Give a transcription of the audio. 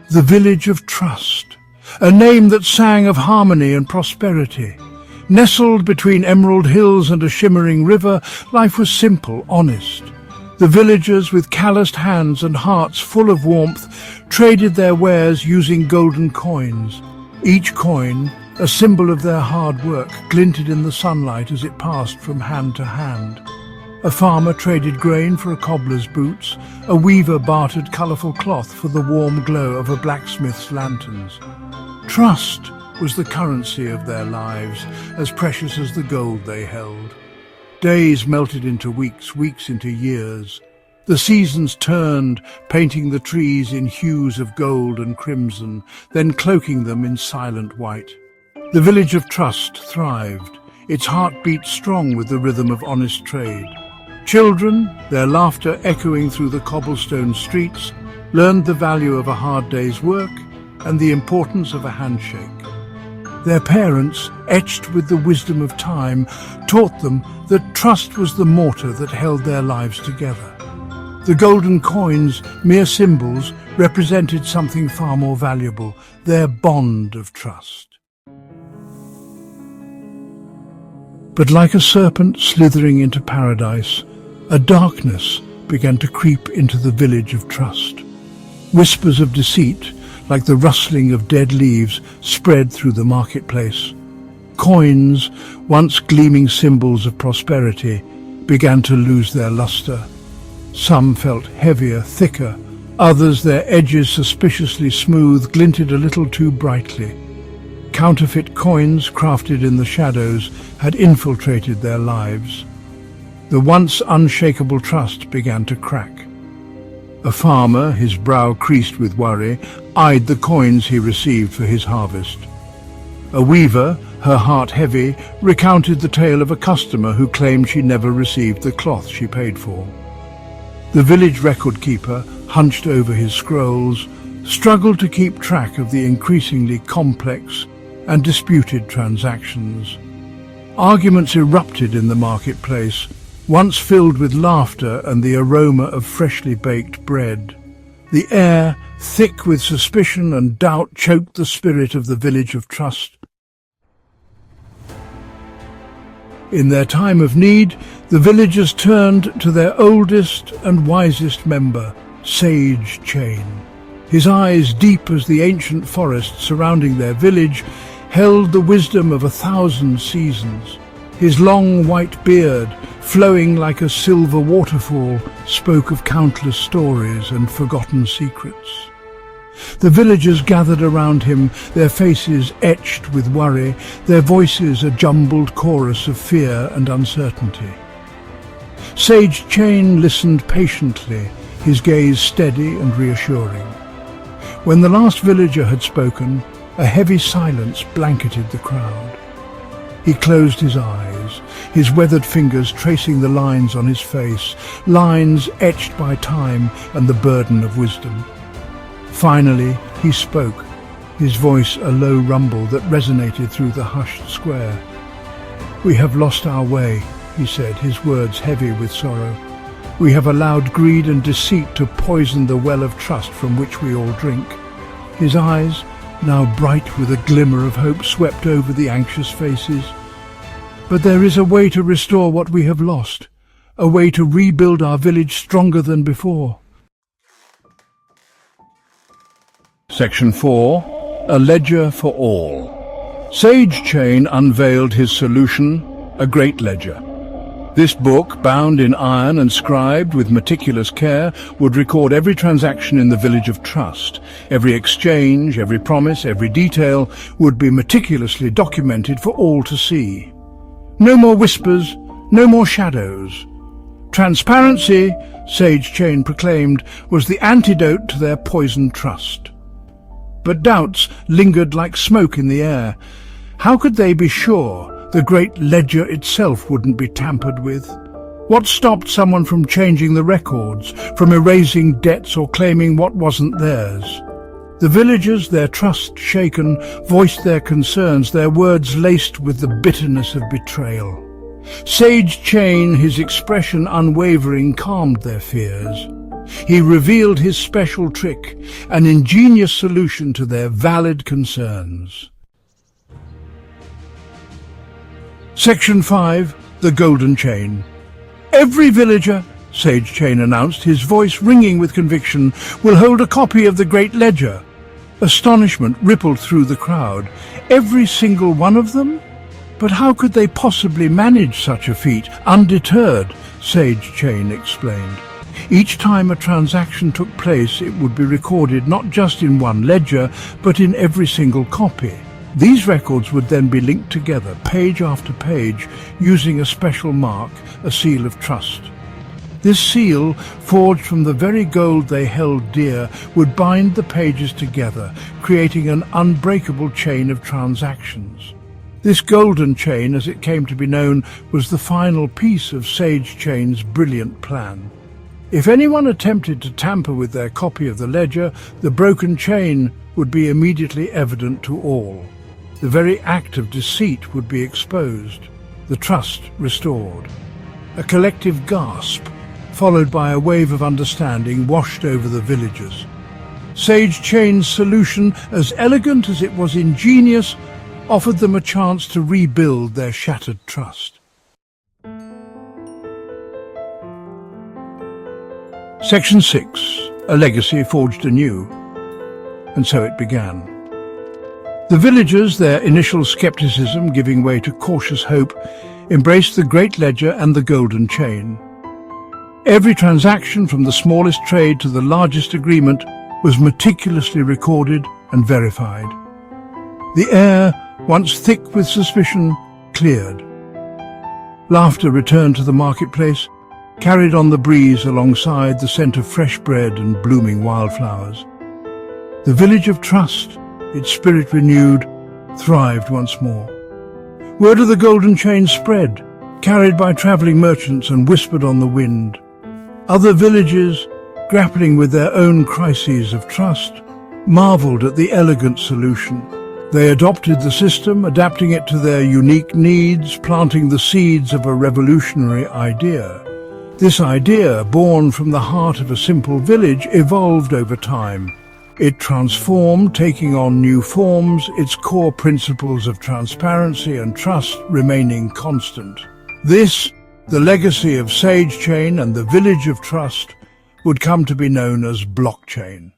The Village of Trust, a name that sang of harmony and prosperity. Nestled between emerald hills and a shimmering river, life was simple, honest. The villagers, with calloused hands and hearts full of warmth, traded their wares using golden coins. Each coin, a symbol of their hard work, glinted in the sunlight as it passed from hand to hand. A farmer traded grain for a cobbler's boots. A weaver bartered colourful cloth for the warm glow of a blacksmith's lanterns. Trust was the currency of their lives, as precious as the gold they held. Days melted into weeks, weeks into years. The seasons turned, painting the trees in hues of gold and crimson, then cloaking them in silent white. The Village of Trust thrived, its heart beat strong with the rhythm of honest trade. Children, their laughter echoing through the cobblestone streets, learned the value of a hard day's work and the importance of a handshake. Their parents, etched with the wisdom of time, taught them that trust was the mortar that held their lives together. The golden coins, mere symbols, represented something far more valuable, their bond of trust. But like a serpent slithering into paradise, a darkness began to creep into the Village of Trust. Whispers of deceit, like the rustling of dead leaves, spread through the marketplace. Coins, once gleaming symbols of prosperity, began to lose their luster. Some felt heavier, thicker. Others, their edges suspiciously smooth, glinted a little too brightly. Counterfeit coins, crafted in the shadows, had infiltrated their lives. The once unshakable trust began to crack. A farmer, his brow creased with worry, eyed the coins he received for his harvest. A weaver, her heart heavy, recounted the tale of a customer who claimed she never received the cloth she paid for. The village record keeper, hunched over his scrolls, struggled to keep track of the increasingly complex and disputed transactions. Arguments erupted in the marketplace, once filled with laughter and the aroma of freshly baked bread. The air, thick with suspicion and doubt, choked the spirit of the Village of Trust. In their time of need, the villagers turned to their oldest and wisest member, Sage Chain. His eyes, deep as the ancient forest surrounding their village, held the wisdom of 1,000 seasons. His long white beard, flowing like a silver waterfall, spoke of countless stories and forgotten secrets. The villagers gathered around him, their faces etched with worry, their voices a jumbled chorus of fear and uncertainty. Sage Chain listened patiently, his gaze steady and reassuring. When the last villager had spoken, a heavy silence blanketed the crowd. He closed his eyes, his weathered fingers tracing the lines on his face, lines etched by time and the burden of wisdom. Finally, he spoke, his voice a low rumble that resonated through the hushed square. "We have lost our way," he said, his words heavy with sorrow. "We have allowed greed and deceit to poison the well of trust from which we all drink." His eyes, now bright with a glimmer of hope, swept over the anxious faces. "But there is a way to restore what we have lost, a way to rebuild our village stronger than before." Section 4. A Ledger for All. Sage Chain unveiled his solution, a great ledger. This book, bound in iron and scribed with meticulous care, would record every transaction in the Village of Trust. Every exchange, every promise, every detail would be meticulously documented for all to see. No more whispers, no more shadows. Transparency, Sage Chain proclaimed, was the antidote to their poisoned trust. But doubts lingered like smoke in the air. How could they be sure the great ledger itself wouldn't be tampered with? What stopped someone from changing the records, from erasing debts or claiming what wasn't theirs? The villagers, their trust shaken, voiced their concerns, their words laced with the bitterness of betrayal. Sage Chain, his expression unwavering, calmed their fears. He revealed his special trick, an ingenious solution to their valid concerns. Section 5. The Golden Chain. Every villager, Sage Chain announced, his voice ringing with conviction, will hold a copy of the Great Ledger. Astonishment rippled through the crowd. Every single one of them? But how could they possibly manage such a feat? Undeterred, Sage Chain explained. Each time a transaction took place, it would be recorded not just in one ledger, but in every single copy. These records would then be linked together, page after page, using a special mark, a seal of trust. This seal, forged from the very gold they held dear, would bind the pages together, creating an unbreakable chain of transactions. This golden chain, as it came to be known, was the final piece of Sage Chain's brilliant plan. If anyone attempted to tamper with their copy of the ledger, the broken chain would be immediately evident to all. The very act of deceit would be exposed, the trust restored. A collective gasp, followed by a wave of understanding, washed over the villagers. Sage Chain's solution, as elegant as it was ingenious, offered them a chance to rebuild their shattered trust. Section 6. A legacy forged anew. And so it began. The villagers, their initial skepticism giving way to cautious hope, embraced the Great Ledger and the Golden Chain. Every transaction, from the smallest trade to the largest agreement, was meticulously recorded and verified. The air, once thick with suspicion, cleared. Laughter returned to the marketplace, carried on the breeze alongside the scent of fresh bread and blooming wildflowers. The village of trust, its spirit renewed, thrived once more. Word of the Golden Chain spread, carried by travelling merchants and whispered on the wind. Other villages, grappling with their own crises of trust, marvelled at the elegant solution. They adopted the system, adapting it to their unique needs, planting the seeds of a revolutionary idea. This idea, born from the heart of a simple village, evolved over time. It transformed, taking on new forms, its core principles of transparency and trust remaining constant. This, the legacy of Sage Chain and the Village of Trust, would come to be known as blockchain.